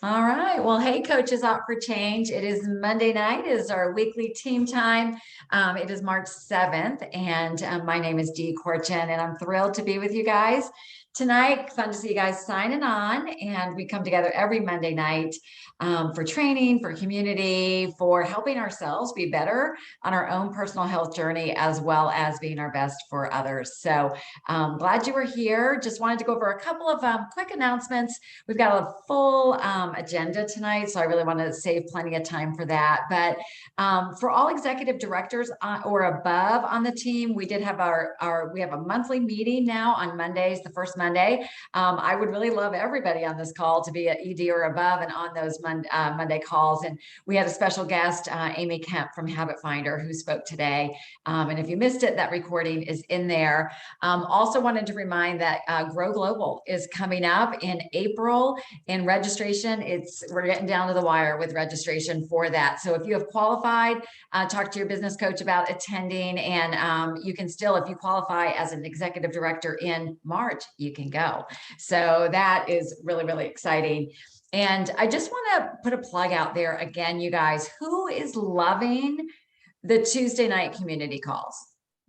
All right. Well, hey, Coaches Out for Change. It is Monday night. It is our weekly team time. It is March 7th, and my name is Dee Corchin, and I'm thrilled to be with you guys tonight. Fun to see you guys signing on, and we come together every Monday night for training, for community, for helping ourselves be better on our own personal health journey, as well as being our best for others. So glad you were here. Just wanted to go over a couple of quick announcements. We've got a full agenda tonight, so I really want to save plenty of time for that. But for all executive directors or above on the team, we did have we have a monthly meeting now on Mondays, the first Monday. I would really love everybody on this call to be at ED or above and on those Monday calls. And we had a special guest, Amy Kemp from Habit Finder, who spoke today. And if you missed it, that recording is in there. Also wanted to remind that Grow Global is coming up in April. In registration, we're getting down to the wire with registration for that. So if you have qualified, talk to your business coach about attending, and you can still, if you qualify as an executive director in March, you can go. So that is really, really exciting. And I just want to put a plug out there again, you guys, who is loving the Tuesday night community calls?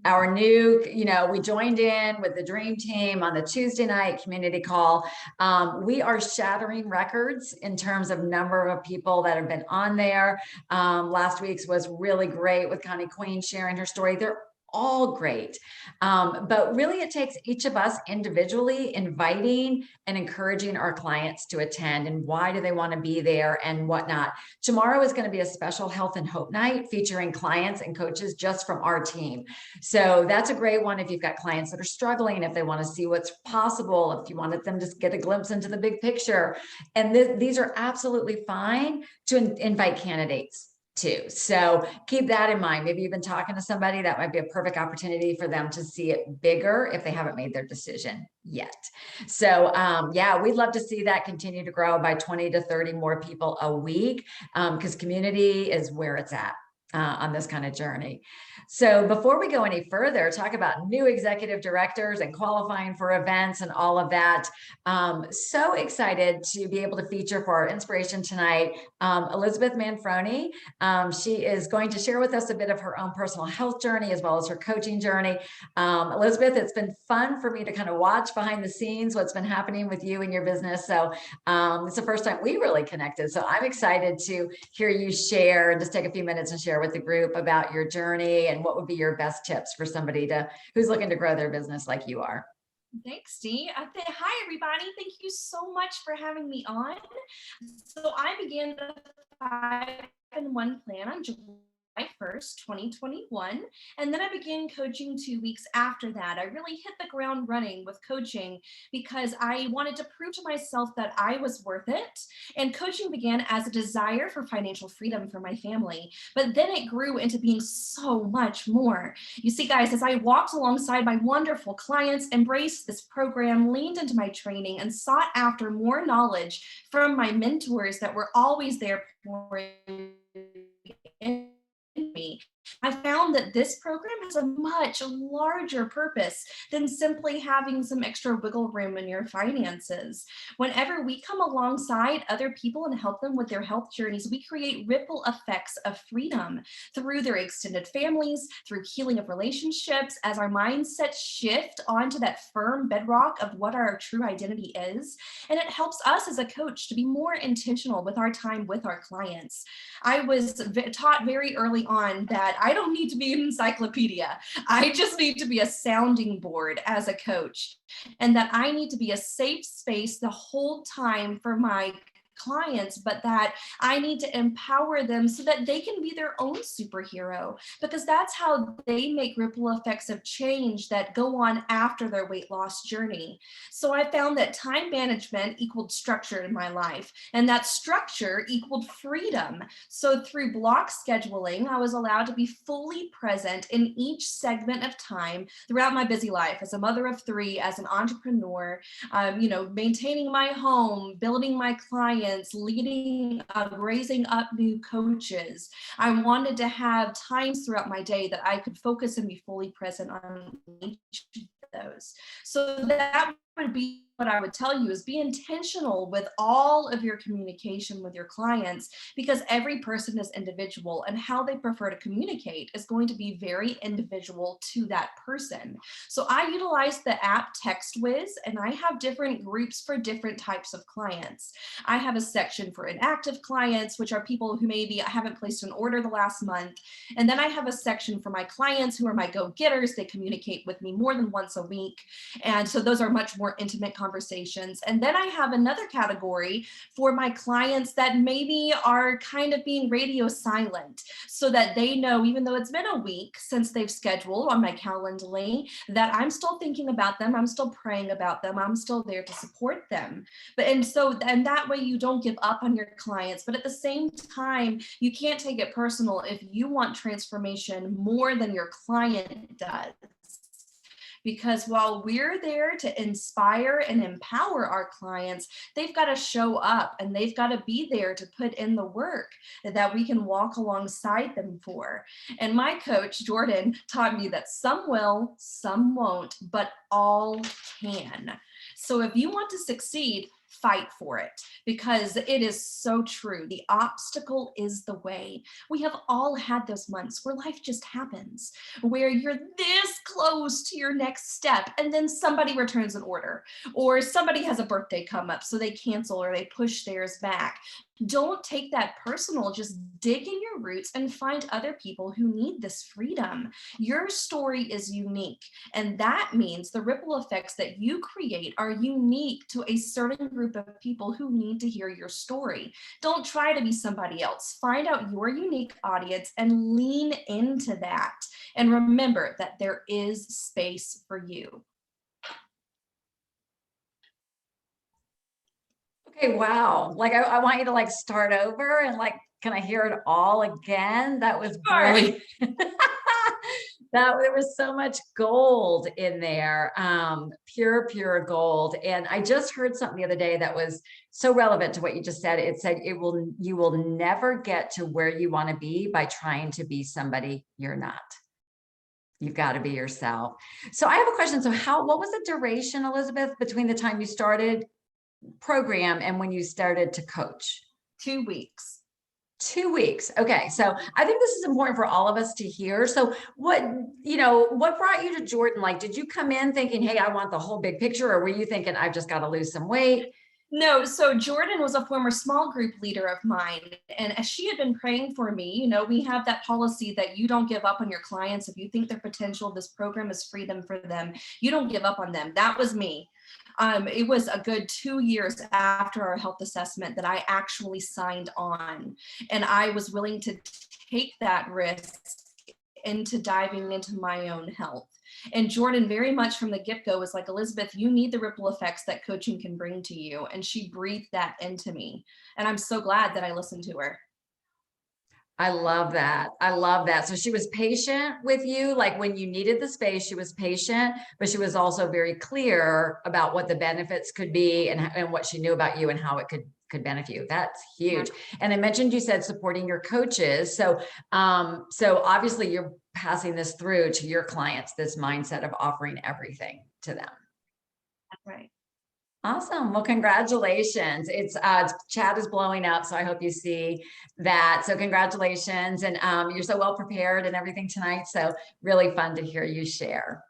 Our new, we joined in with the Dream Team on the Tuesday night community call. We are shattering records in terms of number of people that have been on there. Last week's was really great with Connie Queen sharing her story. They're all great. But really it takes each of us individually inviting and encouraging our clients to attend, and why do they want to be there and whatnot. Tomorrow is going to be a special health and hope night featuring clients and coaches just from our team. So that's a great one if you've got clients that are struggling, if they want to see what's possible, if you wanted them to get a glimpse into the big picture. And these are absolutely fine to invite candidates too. So keep that in mind. Maybe you've been talking to somebody, that might be a perfect opportunity for them to see it bigger if they haven't made their decision yet. So yeah, we'd love to see that continue to grow by 20 to 30 more people a week, because community is where it's at on this kind of journey. So before we go any further, talk about new executive directors and qualifying for events and all of that. So excited to be able to feature for our inspiration tonight, Elizabeth Manfroni. She is going to share with us a bit of her own personal health journey as well as her coaching journey. Elizabeth, it's been fun for me to kind of watch behind the scenes what's been happening with you and your business. So it's the first time we really connected. So I'm excited to hear you share and just take a few minutes and share with the group about your journey and what would be your best tips for somebody who's looking to grow their business like you are. Thanks, Dee. Hi, everybody. Thank you so much for having me on. So I began the 5-in-1 plan on July 1st, 2021. And then I began coaching 2 weeks after that. I really hit the ground running with coaching because I wanted to prove to myself that I was worth it. And coaching began as a desire for financial freedom for my family. But then it grew into being so much more. You see, guys, as I walked alongside my wonderful clients, embraced this program, leaned into my training, and sought after more knowledge from my mentors that were always there pouring in me, I found that this program has a much larger purpose than simply having some extra wiggle room in your finances. Whenever we come alongside other people and help them with their health journeys, we create ripple effects of freedom through their extended families, through healing of relationships, as our mindsets shift onto that firm bedrock of what our true identity is. And it helps us as a coach to be more intentional with our time with our clients. I was taught very early on that I don't need to be an encyclopedia. I just need to be a sounding board as a coach, and that I need to be a safe space the whole time for my clients, but that I need to empower them so that they can be their own superhero, because that's how they make ripple effects of change that go on after their weight loss journey. So I found that time management equaled structure in my life, and that structure equaled freedom. So through block scheduling, I was allowed to be fully present in each segment of time throughout my busy life as a mother of 3, as an entrepreneur, maintaining my home, building my clients, leading, raising up new coaches. I wanted to have times throughout my day that I could focus and be fully present on each of those. So that would be I would tell you is be intentional with all of your communication with your clients, because every person is individual and how they prefer to communicate is going to be very individual to that person. So I utilize the app TextWiz, and I have different groups for different types of clients. I have a section for inactive clients, which are people who maybe haven't placed an order the last month. And then I have a section for my clients who are my go-getters. They communicate with me more than once a week. And so those are much more intimate conversations. And then I have another category for my clients that maybe are kind of being radio silent, so that they know, even though it's been a week since they've scheduled on my Calendly, that I'm still thinking about them. I'm still praying about them. I'm still there to support them. And that way you don't give up on your clients. But at the same time, you can't take it personal if you want transformation more than your client does. Because while we're there to inspire and empower our clients, they've got to show up and they've got to be there to put in the work that we can walk alongside them for. And my coach, Jordan, taught me that some will, some won't, but all can. So if you want to succeed, fight for it, because it is so true. The obstacle is the way. We have all had those months where life just happens, where you're this close to your next step and then somebody returns an order, or somebody has a birthday come up, so they cancel or they push theirs back. Don't take that personal. Just dig in your roots and find other people who need this freedom. Your story is unique, and that means the ripple effects that you create are unique to a certain group of people who need to hear your story. Don't try to be somebody else. Find out your unique audience and lean into that. And remember that there is space for you. Okay, wow. Like I want you to like start over and like, can I hear it all again? That was brilliant. That there was so much gold in there, pure gold. And I just heard something the other day that was so relevant to what you just said. It said you will never get to where you want to be by trying to be somebody you're not. You've got to be yourself. So I have a question. So what was the duration, Elizabeth, between the time you started program and when you started to coach? 2 weeks. 2 weeks. Okay. So I think this is important for all of us to hear. So what brought you to Jordan? Like, did you come in thinking, hey, I want the whole big picture? Or were you thinking, I've just got to lose some weight? No, so Jordan was a former small group leader of mine, and as she had been praying for me, we have that policy that you don't give up on your clients. If you think their potential, this program is freedom for them. You don't give up on them. That was me. It was a good 2 years after our health assessment that I actually signed on, and I was willing to take that risk into diving into my own health. And Jordan, very much from the get-go, was like, Elizabeth, you need the ripple effects that coaching can bring to you. And she breathed that into me. And I'm so glad that I listened to her. I love that. I love that. So she was patient with you. Like when you needed the space, she was patient, but she was also very clear about what the benefits could be and what she knew about you and how it could benefit you. That's huge. And I mentioned, you said supporting your coaches. So obviously you're passing this through to your clients, this mindset of offering everything to them. That's right. Awesome. Well, congratulations. It's chat is blowing up, so I hope you see that. So congratulations. And you're so well prepared and everything tonight. So really fun to hear you share.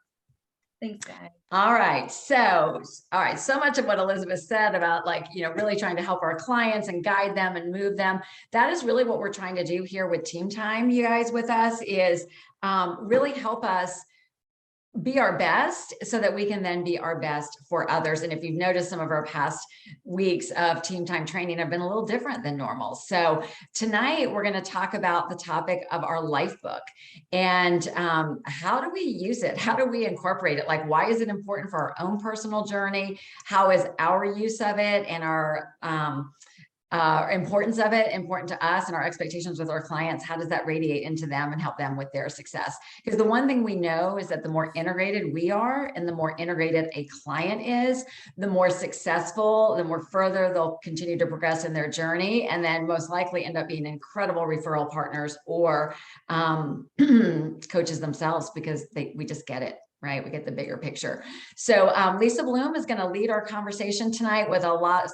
Thanks, guys. All right. So much of what Elizabeth said about really trying to help our clients and guide them and move them. That is really what we're trying to do here with Team Time, you guys, with us, is really help us be our best so that we can then be our best for others. And if you've noticed, some of our past weeks of Team Time training have been a little different than normal. So tonight we're going to talk about the topic of our LifeBook and how do we use it? How do we incorporate it? Like, why is it important for our own personal journey? How is our use of it and our importance of it important to us and our expectations with our clients? How does that radiate into them and help them with their success? Because the one thing we know is that the more integrated we are and the more integrated a client is, the more successful, the more further they'll continue to progress in their journey, and then most likely end up being incredible referral partners or coaches themselves, because we just get it. right? We get the bigger picture. So Lisa Bloom is going to lead our conversation tonight with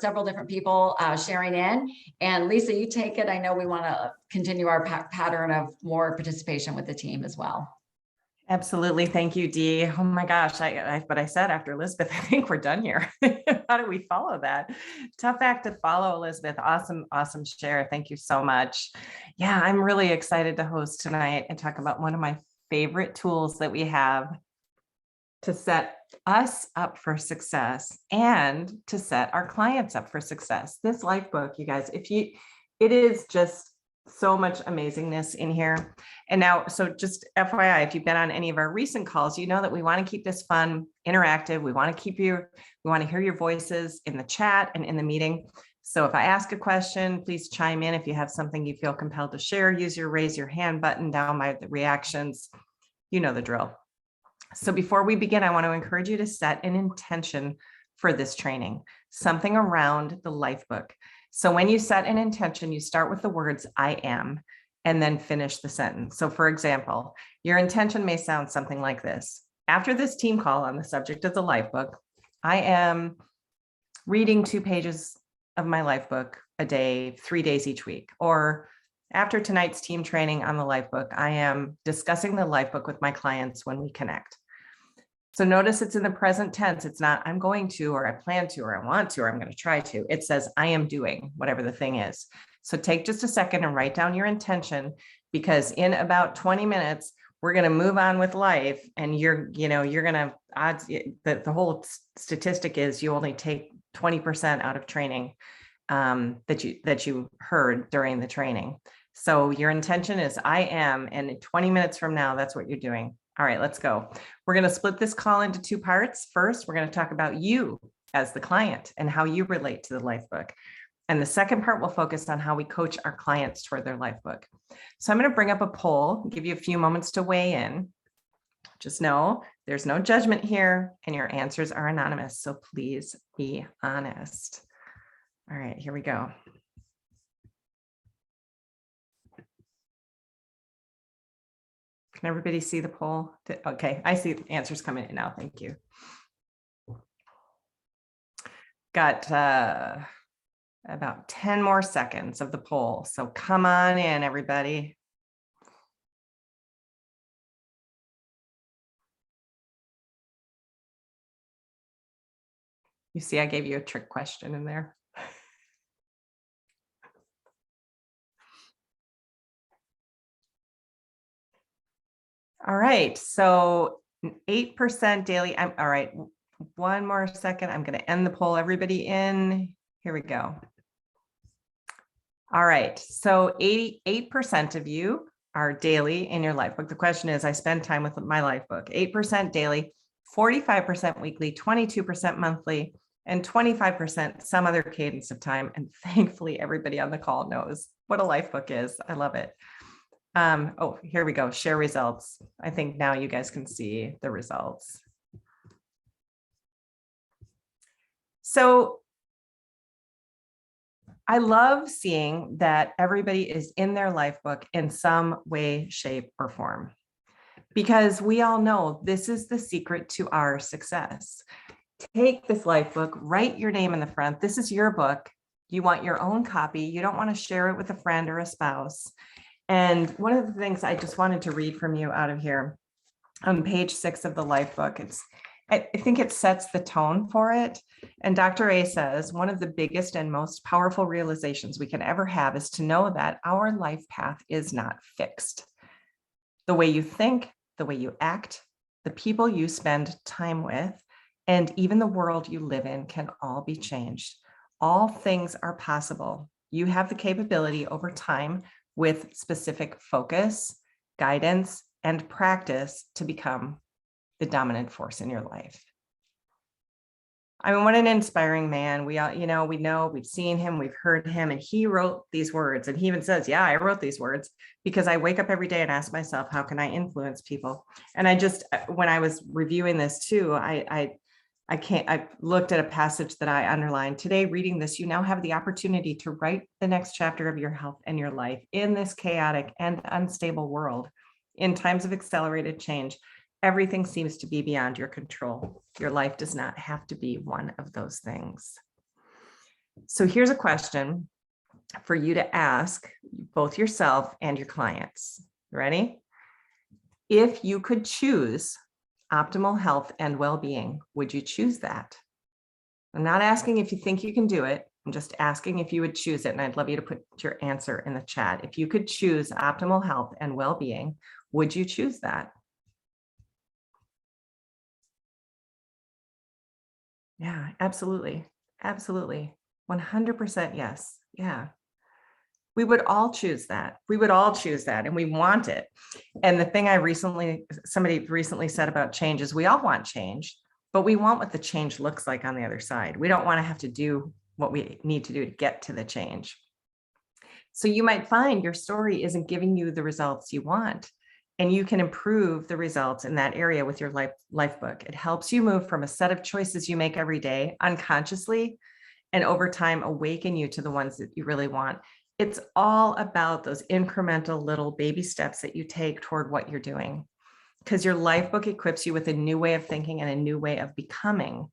several different people sharing in. And Lisa, you take it. I know we want to continue our pattern of more participation with the team as well. Absolutely. Thank you, Dee. Oh my gosh. But I said after Elizabeth, I think we're done here. How do we follow that? Tough act to follow, Elizabeth. Awesome, awesome share. Thank you so much. Yeah, I'm really excited to host tonight and talk about one of my favorite tools that we have to set us up for success and to set our clients up for success. This LifeBook, you guys, it is just so much amazingness in here. And now, so just FYI, if you've been on any of our recent calls, you know that we want to keep this fun, interactive. We want to hear your voices in the chat and in the meeting. So if I ask a question, please chime in. If you have something you feel compelled to share, use your raise your hand button down by the reactions. You know the drill. So before we begin, I want to encourage you to set an intention for this training, something around the LifeBook. So when you set an intention, you start with the words I am, and then finish the sentence. So for example, your intention may sound something like this. After this team call on the subject of the LifeBook, I am reading 2 pages of my LifeBook a day, 3 days each week. Or after tonight's team training on the LifeBook, I am discussing the LifeBook with my clients when we connect. So notice it's in the present tense. It's not I'm going to, or I plan to, or I want to, or I'm going to try to. It says I am doing whatever the thing is. So take just a second and write down your intention, because in about 20 minutes, we're going to move on with life. And you're going to the whole statistic is you only take 20% out of training that you heard during the training. So your intention is I am, and 20 minutes from now, that's what you're doing. All right, let's go. We're going to split this call into 2 parts. First, we're going to talk about you as the client and how you relate to the LifeBook. And the second part will focus on how we coach our clients toward their LifeBook. So I'm going to bring up a poll, give you a few moments to weigh in. Just know there's no judgment here and your answers are anonymous. So please be honest. All right, here we go. Can everybody see the poll? Okay, I see the answers coming in now. Thank you. Got about 10 more seconds of the poll. So come on in, everybody. You see, I gave you a trick question in there. All right, so 8% daily. All right, one more second. I'm going to end the poll. Everybody in. Here we go. All right, so 88% of you are daily in your LifeBook. The question is, I spend time with my LifeBook. 8% daily, 45% weekly, 22% monthly, and 25% some other cadence of time. And thankfully, everybody on the call knows what a LifeBook is. I love it. Oh, here we go. Share results. I think now you guys can see the results. So I love seeing that everybody is in their LifeBook in some way, shape, or form, because we all know this is the secret to our success. Take this LifeBook, write your name in the front. This is your book. You want your own copy. You don't want to share it with a friend or a spouse. And one of the things I just wanted to read from you out of here on page 6 of the LifeBook, I think it sets the tone for it. And Dr. A says, one of the biggest and most powerful realizations we can ever have is to know that our life path is not fixed. The way you think, the way you act, the people you spend time with, and even the world you live in can all be changed. All things are possible. You have the capability over time, with specific focus, guidance, and practice, to become the dominant force in your life. I mean, what an inspiring man. We all, we've seen him, we've heard him, and he wrote these words. And he even says, yeah, I wrote these words because I wake up every day and ask myself, how can I influence people? And when I was reviewing this too, I looked at a passage that I underlined. Today, reading this, you now have the opportunity to write the next chapter of your health and your life in this chaotic and unstable world. In times of accelerated change, Everything seems to be beyond your control. Your life does not have to be one of those things. So here's a question for you to ask both yourself and your clients. Ready? If you could choose optimal health and well-being, would you choose that? I'm not asking if you think you can do it. I'm just asking if you would choose it. And I'd love you to put your answer in the chat. If you could choose optimal health and well-being, would you choose that? Yeah, absolutely. Absolutely. 100% yes. Yeah. We would all choose that. We would all choose that, and we want it. And the thing somebody recently said about change is we all want change, but we want what the change looks like on the other side. We don't want to have to do what we need to do to get to the change. So you might find your story isn't giving you the results you want, and you can improve the results in that area with your LifeBook. It helps you move from a set of choices you make every day unconsciously, and over time awaken you to the ones that you really want. It's all about those incremental little baby steps that you take toward what you're doing, because your LifeBook equips you with a new way of thinking and a new way of becoming.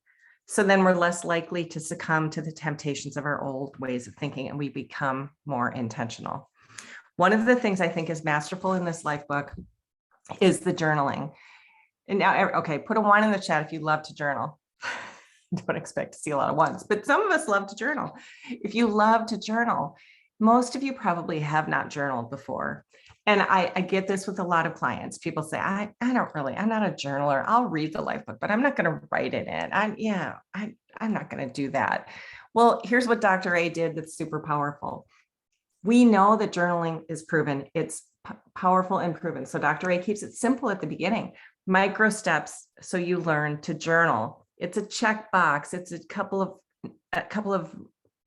So then we're less likely to succumb to the temptations of our old ways of thinking, and we become more intentional. One of the things I think is masterful in this LifeBook is the journaling. And now, okay, put a 1 in the chat if you love to journal. Don't expect to see a lot of 1s, but some of us love to journal. If you love to journal, most of you probably have not journaled before. And I get this with a lot of clients. People say, I'm not a journaler. I'll read the LifeBook, but I'm not going to write it in. I'm not going to do that. Well, here's what Dr. A did that's super powerful. We know that journaling is proven. It's powerful and proven. So Dr. A keeps it simple at the beginning. Micro steps so you learn to journal. It's a checkbox. It's a couple of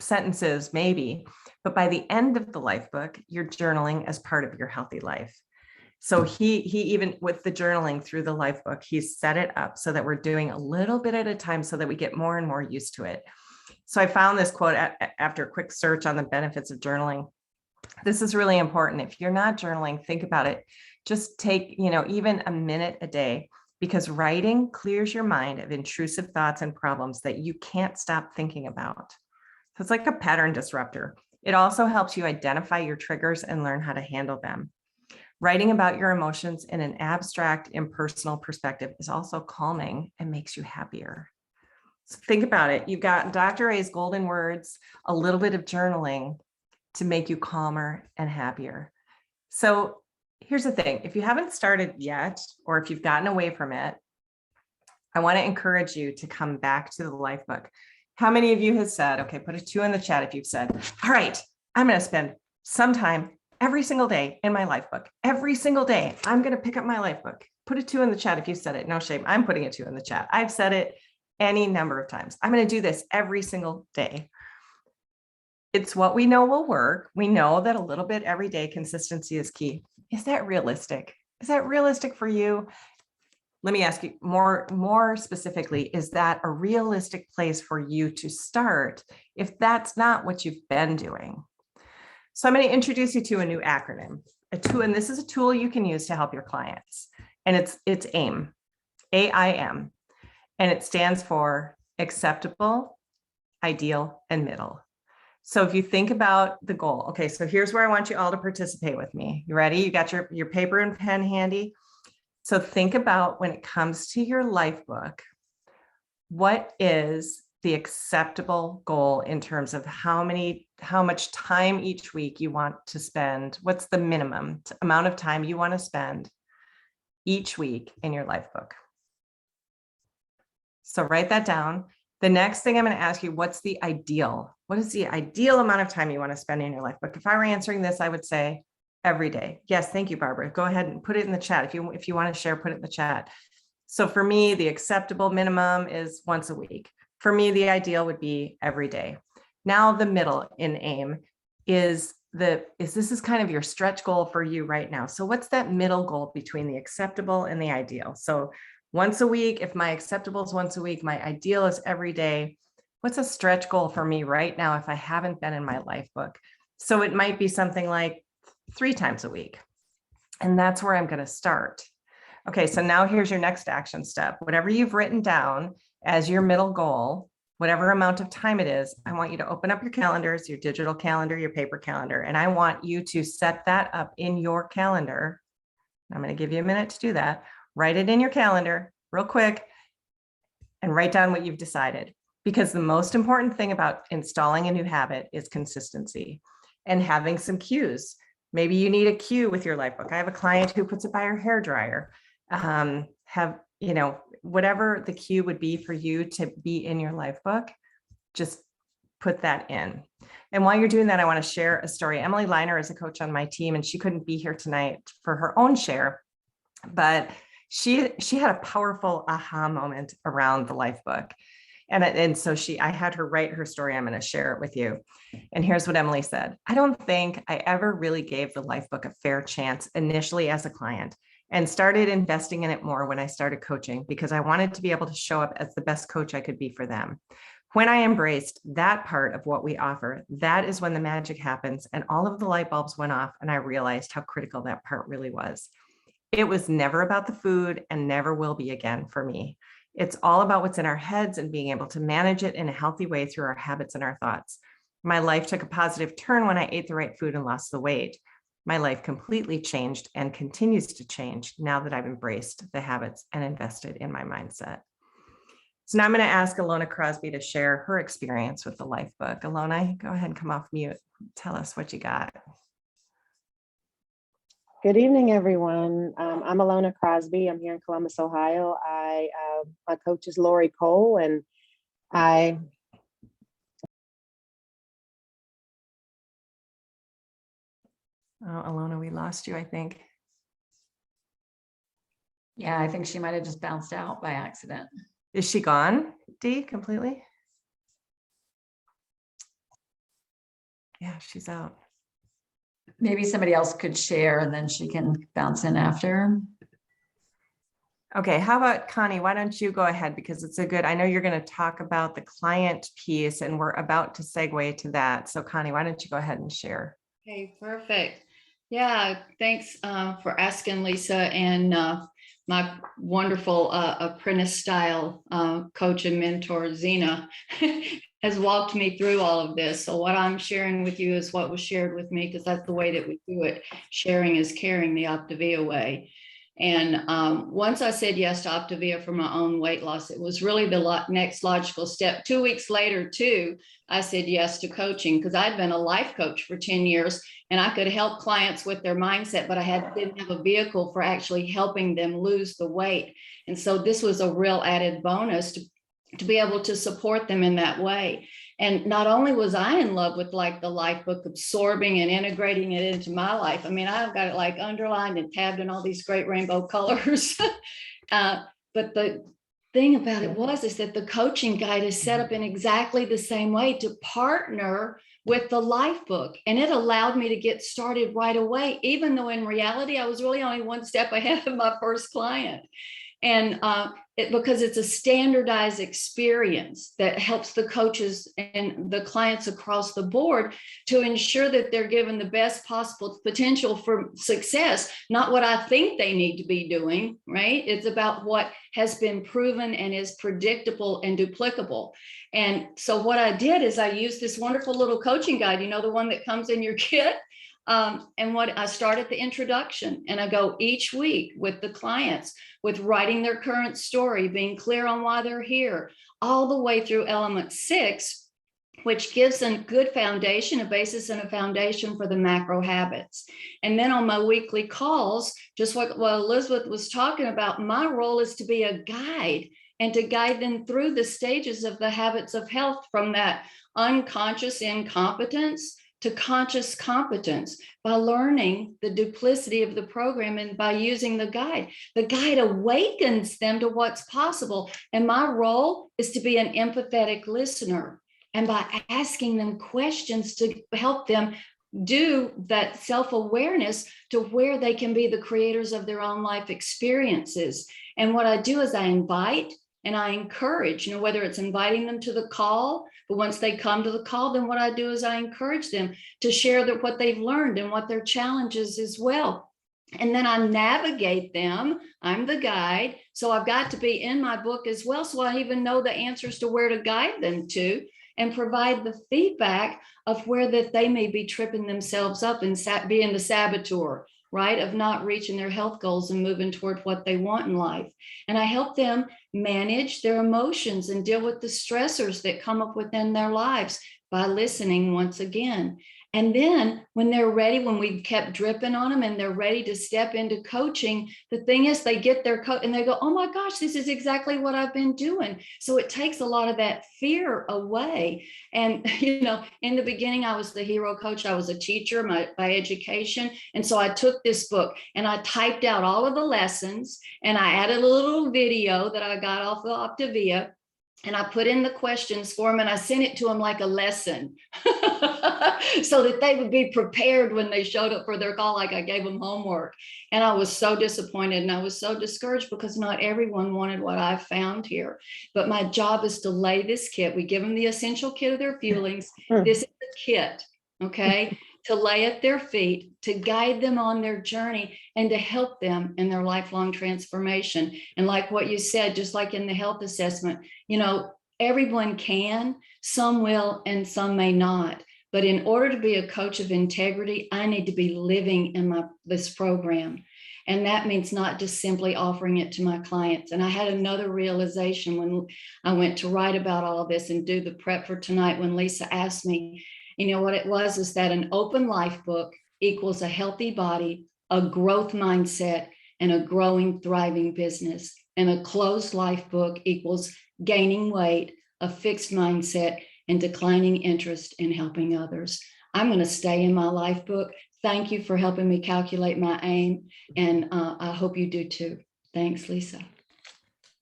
sentences maybe, but by the end of the LifeBook, you're journaling as part of your healthy life. So he even with the journaling through the LifeBook, he's set it up so that we're doing a little bit at a time so that we get more and more used to it. So I found this quote after a quick search on the benefits of journaling. This is really important. If you're not journaling, think about it. Just take, even a minute a day, because writing clears your mind of intrusive thoughts and problems that you can't stop thinking about. So it's like a pattern disruptor. It also helps you identify your triggers and learn how to handle them. Writing about your emotions in an abstract, impersonal perspective is also calming and makes you happier. So think about it. You've got Dr. A's golden words, a little bit of journaling to make you calmer and happier. So here's the thing. If you haven't started yet, or if you've gotten away from it, I want to encourage you to come back to the LifeBook. How many of you have said, okay, put a 2 in the chat if you've said, all right, I'm going to spend some time every single day in my LifeBook. Every single day, I'm going to pick up my LifeBook. Put a 2 in the chat if you said it. No shame. I'm putting a 2 in the chat. I've said it any number of times. I'm going to do this every single day. It's what we know will work. We know that a little bit every day consistency is key. Is that realistic? Is that realistic for you? Let me ask you more specifically, is that a realistic place for you to start if that's not what you've been doing? So I'm going to introduce you to a new acronym, and this is a tool you can use to help your clients. And it's AIM, AIM, and it stands for acceptable, ideal, and middle. So if you think about the goal, okay, so here's where I want you all to participate with me. You ready? You got your paper and pen handy? So think about, when it comes to your LifeBook, what is the acceptable goal in terms of how much time each week you want to spend? What's the minimum amount of time you want to spend each week in your LifeBook? So write that down. The next thing I'm going to ask you, what's the ideal? What is the ideal amount of time you want to spend in your LifeBook? If I were answering this, I would say every day. Yes, thank you, Barbara. Go ahead and put it in the chat. If you want to share, put it in the chat. So for me, the acceptable minimum is once a week. For me, the ideal would be every day. Now the middle in AIM is this is kind of your stretch goal for you right now. So what's that middle goal between the acceptable and the ideal? So once a week, if my acceptable is once a week, my ideal is every day. What's a stretch goal for me right now if I haven't been in my LifeBook? So it might be something like 3 times a week. And that's where I'm going to start. Okay, so now here's your next action step. Whatever you've written down as your middle goal, whatever amount of time it is, I want you to open up your calendars, your digital calendar, your paper calendar, and I want you to set that up in your calendar. I'm going to give you a minute to do that. Write it in your calendar real quick and write down what you've decided. Because the most important thing about installing a new habit is consistency and having some cues. Maybe you need a cue with your LifeBook. I have a client who puts it by her hair dryer. Whatever the cue would be for you to be in your LifeBook, just put that in. And while you're doing that, I want to share a story. Emily Liner is a coach on my team, and she couldn't be here tonight for her own share, but she had a powerful aha moment around the LifeBook. And so I had her write her story. I'm going to share it with you. And here's what Emily said. I don't think I ever really gave the LifeBook a fair chance initially as a client, and started investing in it more when I started coaching, because I wanted to be able to show up as the best coach I could be for them. When I embraced that part of what we offer, that is when the magic happens, and all of the light bulbs went off, and I realized how critical that part really was. It was never about the food and never will be again for me. It's all about what's in our heads and being able to manage it in a healthy way through our habits and our thoughts. My life took a positive turn when I ate the right food and lost the weight. My life completely changed and continues to change now that I've embraced the habits and invested in my mindset. So now I'm going to ask Alona Crosby to share her experience with the LifeBook. Alona, go ahead and come off mute. Tell us what you got. Good evening, everyone. I'm Alona Crosby. I'm here in Columbus, Ohio. My coach is Lori Cole, and Oh, Alona, we lost you, I think. Yeah, I think she might have just bounced out by accident. Is she gone, Dee, completely? Yeah, she's out. Maybe somebody else could share and then she can bounce in after. Okay, how about Connie? Why don't you go ahead, because it's I know you're going to talk about the client piece and we're about to segue to that. So Connie, why don't you go ahead and share? Okay, perfect. Yeah, thanks for asking, Lisa, and my wonderful apprentice style coach and mentor, Zena, has walked me through all of this. So what I'm sharing with you is what was shared with me, because that's the way that we do it. Sharing is caring, the Optavia way. And once I said yes to Optavia for my own weight loss, it was really the next logical step. 2 weeks later, too, I said yes to coaching, because I'd been a life coach for 10 years and I could help clients with their mindset, but didn't have a vehicle for actually helping them lose the weight. And so this was a real added bonus to be able to support them in that way. And not only was I in love with like the LifeBook, absorbing and integrating it into my life. I mean, I've got it like underlined and tabbed in all these great rainbow colors. But the thing about it is that the coaching guide is set up in exactly the same way to partner with the LifeBook. And it allowed me to get started right away, even though in reality, I was really only one step ahead of my first client. And because it's a standardized experience that helps the coaches and the clients across the board to ensure that they're given the best possible potential for success, not what I think they need to be doing, right? It's about what has been proven and is predictable and duplicable. And so what I did is I used this wonderful little coaching guide, the one that comes in your kit. And what I start at the introduction, and I go each week with the clients with writing their current story, being clear on why they're here, all the way through element 6, which gives a good foundation, a basis and a foundation for the macro habits. And then on my weekly calls, just what Elizabeth was talking about, my role is to be a guide and to guide them through the stages of the habits of health, from that unconscious incompetence to conscious competence, by learning the duplicity of the program and by using the guide. The guide awakens them to what's possible. And my role is to be an empathetic listener. And by asking them questions to help them do that self-awareness to where they can be the creators of their own life experiences. And what I do is I invite and I encourage, whether it's inviting them to the call, but once they come to the call, then what I do is I encourage them to share what they've learned and what their challenges as well. And then I navigate them. I'm the guide. So I've got to be in my book as well. So I even know the answers to where to guide them to and provide the feedback of where that they may be tripping themselves up and being the saboteur, right? Of not reaching their health goals and moving toward what they want in life. And I help them manage their emotions and deal with the stressors that come up within their lives by listening once again. And then when they're ready, when we've kept dripping on them and they're ready to step into coaching, the thing is they get their coach and they go, oh my gosh, this is exactly what I've been doing. So it takes a lot of that fear away. And, you know, in the beginning, I was the hero coach. I was a teacher by education. And so I took this book and I typed out all of the lessons and I added a little video that I got off of Optavia. And I put in the questions for them and I sent it to them like a lesson so that they would be prepared when they showed up for their call, like I gave them homework. And I was so disappointed and I was so discouraged because not everyone wanted what I found here. But my job is to lay this kit. We give them the essential kit of their feelings. This is the kit, okay? To lay at their feet, to guide them on their journey and to help them in their lifelong transformation. And like what you said, just like in the health assessment, you know, everyone can, some will, and some may not. But in order to be a coach of integrity, I need to be living in this program. And that means not just simply offering it to my clients. And I had another realization when I went to write about all of this and do the prep for tonight when Lisa asked me, you know, what it was is that an open life book equals a healthy body, a growth mindset, and a growing, thriving business. And a closed life book equals gaining weight, a fixed mindset, and declining interest in helping others. I'm going to stay in my life book. Thank you for helping me calculate my aim. And I hope you do too. Thanks, Lisa.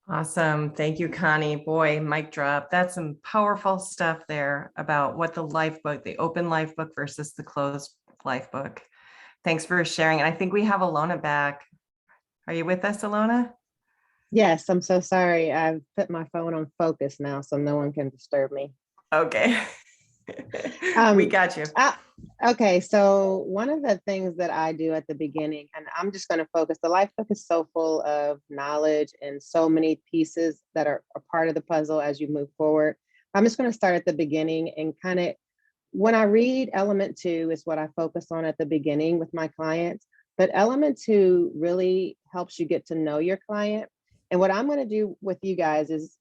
Awesome. Thank you, Connie. Boy, mic drop. That's some powerful stuff there about what the life book, the open life book versus the closed life book. Thanks for sharing. And I think we have Alona back. Are you with us, Alona? Yes, I'm so sorry. I've put my phone on focus now, so no one can disturb me. Okay. We got you. Okay, so one of the things that I do at the beginning, and I'm just going to focus, the life book is so full of knowledge and so many pieces that are a part of the puzzle as you move forward. I'm just going to start at the beginning and kind of, when I read element 2 is what I focus on at the beginning with my clients, but element 2 really helps you get to know your client. And what I'm going to do with you guys is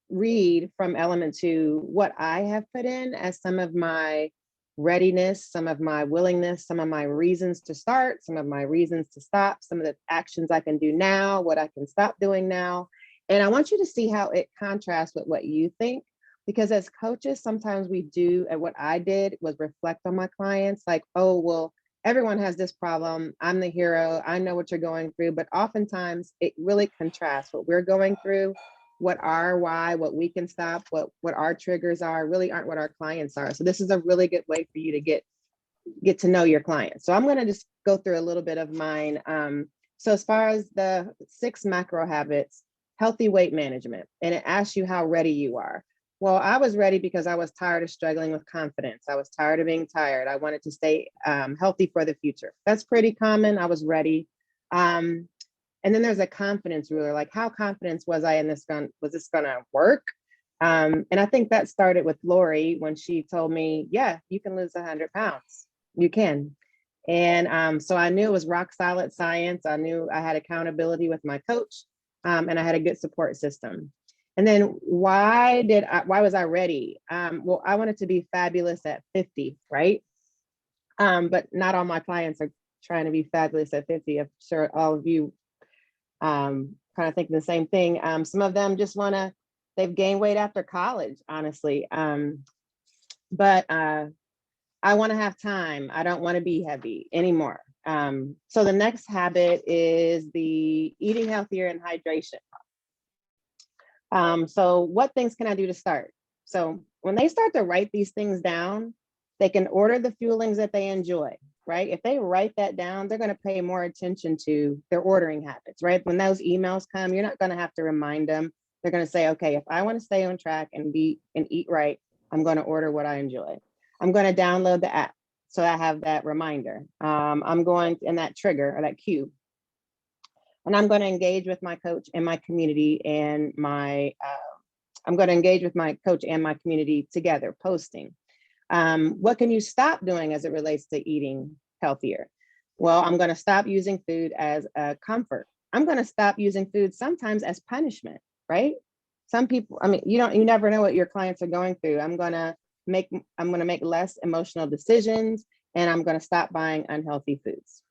read from element 2 what I have put in as some of my readiness, some of my willingness, some of my reasons to start, some of my reasons to stop, some of the actions I can do now, what I can stop doing now. And I want you to see how it contrasts with what you think, because as coaches, sometimes we do, and what I did was reflect on my clients like, oh, well, everyone has this problem. I'm the hero. I know what you're going through. But oftentimes it really contrasts what we're going through, what our why, what we can stop, what our triggers are, really aren't what our clients are. So this is a really good way for you to get to know your clients. So I'm going to just go through a little bit of mine. So as far as the 6 macro habits, healthy weight management, and it asks you how ready you are. Well, I was ready because I was tired of struggling with confidence. I was tired of being tired. I wanted to stay healthy for the future. That's pretty common. I was ready. And then there's a confidence ruler, like how confident was I in this was this gonna work? And I think that started with Lori when she told me, yeah, you can lose 100 pounds, you can. And so I knew it was rock solid science. I knew I had accountability with my coach, and I had a good support system. And then why was I ready? Well, I wanted to be fabulous at 50, right? But not all my clients are trying to be fabulous at 50. I'm sure all of you kind of thinking the same thing. Some of them just they've gained weight after college, honestly. But I want to have time. I don't want to be heavy anymore. So the next habit is the eating healthier and hydration. So what things can I do to start? So when they start to write these things down, they can order the fuelings that they enjoy, right? If they write that down, they're going to pay more attention to their ordering habits, right? When those emails come, you're not going to have to remind them. They're going to say, okay, if I want to stay on track and eat right, I'm going to order what I enjoy. I'm going to download the app. So I have that reminder. I'm going in that trigger or that cue. And I'm going to engage with my coach and my community and I'm going to engage with my coach and my community together, posting. What can you stop doing as it relates to eating healthier? Well, I'm going to stop using food as a comfort. I'm going to stop using food sometimes as punishment, right? Some people, I mean, you never know what your clients are going through. I'm going to make less emotional decisions, and I'm going to stop buying unhealthy foods.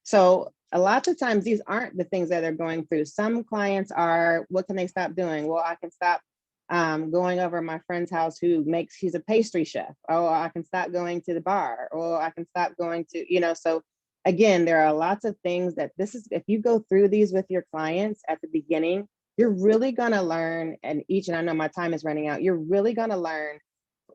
So a lot of times these aren't the things that they're going through. Some clients are, what can they stop doing? Well, I can stop going over my friend's house he's a pastry chef. Oh, I can stop going to the bar, or I can stop going to, so again, there are lots of things that if you go through these with your clients at the beginning, you're really going to learn, and I know my time is running out, you're really going to learn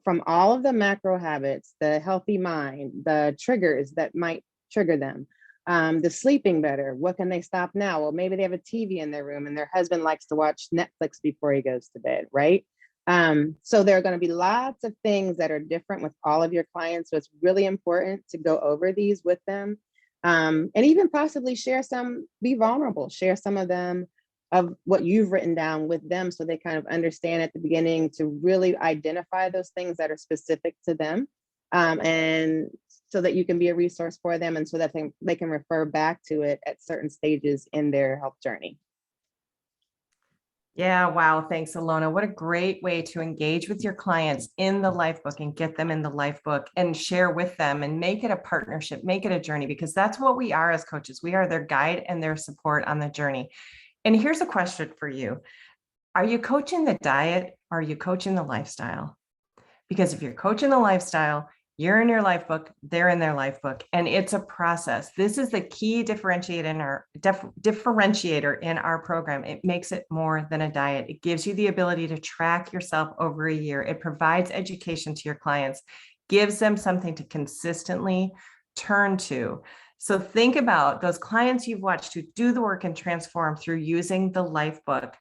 from all of the macro habits, the healthy mind, the triggers that might trigger them, the sleeping better. What can they stop now? Well, maybe they have a TV in their room and their husband likes to watch Netflix before he goes to bed, right? So there are going to be lots of things that are different with all of your clients. So it's really important to go over these with them, and even possibly be vulnerable, share some of them of what you've written down with them, so they kind of understand at the beginning to really identify those things that are specific to them, and so that you can be a resource for them, and so that they can refer back to it at certain stages in their health journey. Yeah, wow. Thanks, Alona. What a great way to engage with your clients in the LifeBook and get them in the LifeBook and share with them and make it a partnership, make it a journey, because that's what we are as coaches. We are their guide and their support on the journey. And here's a question for you. Are you coaching the diet, or are you coaching the lifestyle? Because if you're coaching the lifestyle, you're in your LifeBook, they're in their LifeBook, and it's a process. This is the key differentiator in our program. It makes it more than a diet. It gives you the ability to track yourself over a year. It provides education to your clients, gives them something to consistently turn to. So think about those clients you've watched who do the work and transform through using the LifeBook.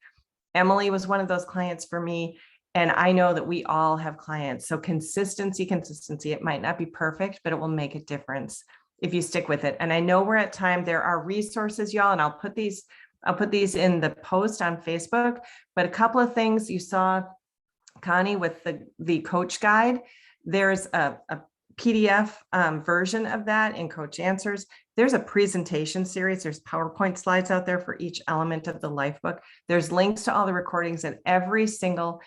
Emily was one of those clients for me. And I know that we all have clients. So consistency, it might not be perfect, but it will make a difference if you stick with it. And I know we're at time. There are resources, y'all, and I'll put these in the post on Facebook, but a couple of things you saw, Connie, with the coach guide. There's a PDF version of that in Coach Answers. There's a presentation series. There's PowerPoint slides out there for each element of the LifeBook. There's links to all the recordings, and every single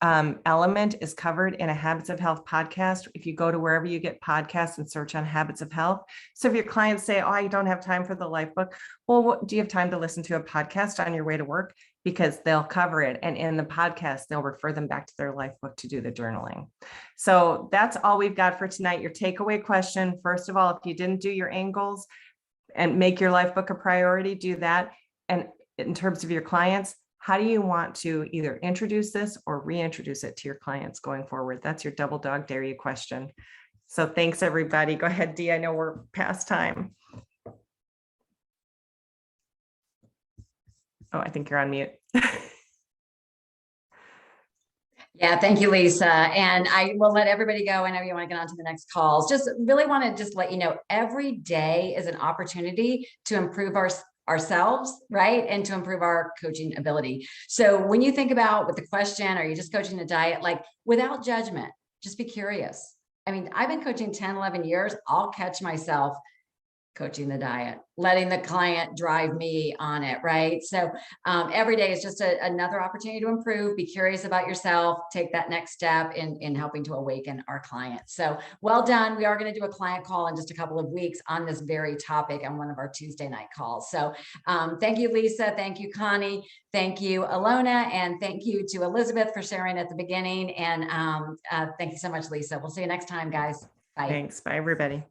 element is covered in a Habits of Health podcast. If you go to wherever you get podcasts and search on Habits of Health. So if your clients say, oh, I don't have time for the LifeBook, well, do you have time to listen to a podcast on your way to work? Because they'll cover it. And in the podcast, they'll refer them back to their LifeBook to do the journaling. So that's all we've got for tonight. Your takeaway question, first of all, if you didn't do your aim goals and make your LifeBook a priority, do that. And in terms of your clients, how do you want to either introduce this or reintroduce it to your clients going forward? That's your double dog dare you question. So thanks, everybody. Go ahead, Dee. I know we're past time. Oh, I think you're on mute. Yeah, thank you, Lisa. And I will let everybody go. I know you want to get on to the next calls. Just really want to just let you know, every day is an opportunity to improve ourselves, right? And to improve our coaching ability. So when you think about with the question, are you just coaching the diet? Like, without judgment, just be curious. I mean, I've been coaching 10, 11 years. I'll catch myself coaching the diet, letting the client drive me on it, right? So every day is just another opportunity to improve, be curious about yourself, take that next step in helping to awaken our clients. So well done. We are going to do a client call in just a couple of weeks on this very topic on one of our Tuesday night calls. So thank you, Lisa. Thank you, Connie. Thank you, Alona. And thank you to Elizabeth for sharing at the beginning. And thank you so much, Lisa. We'll see you next time, guys. Bye. Thanks. Bye, everybody.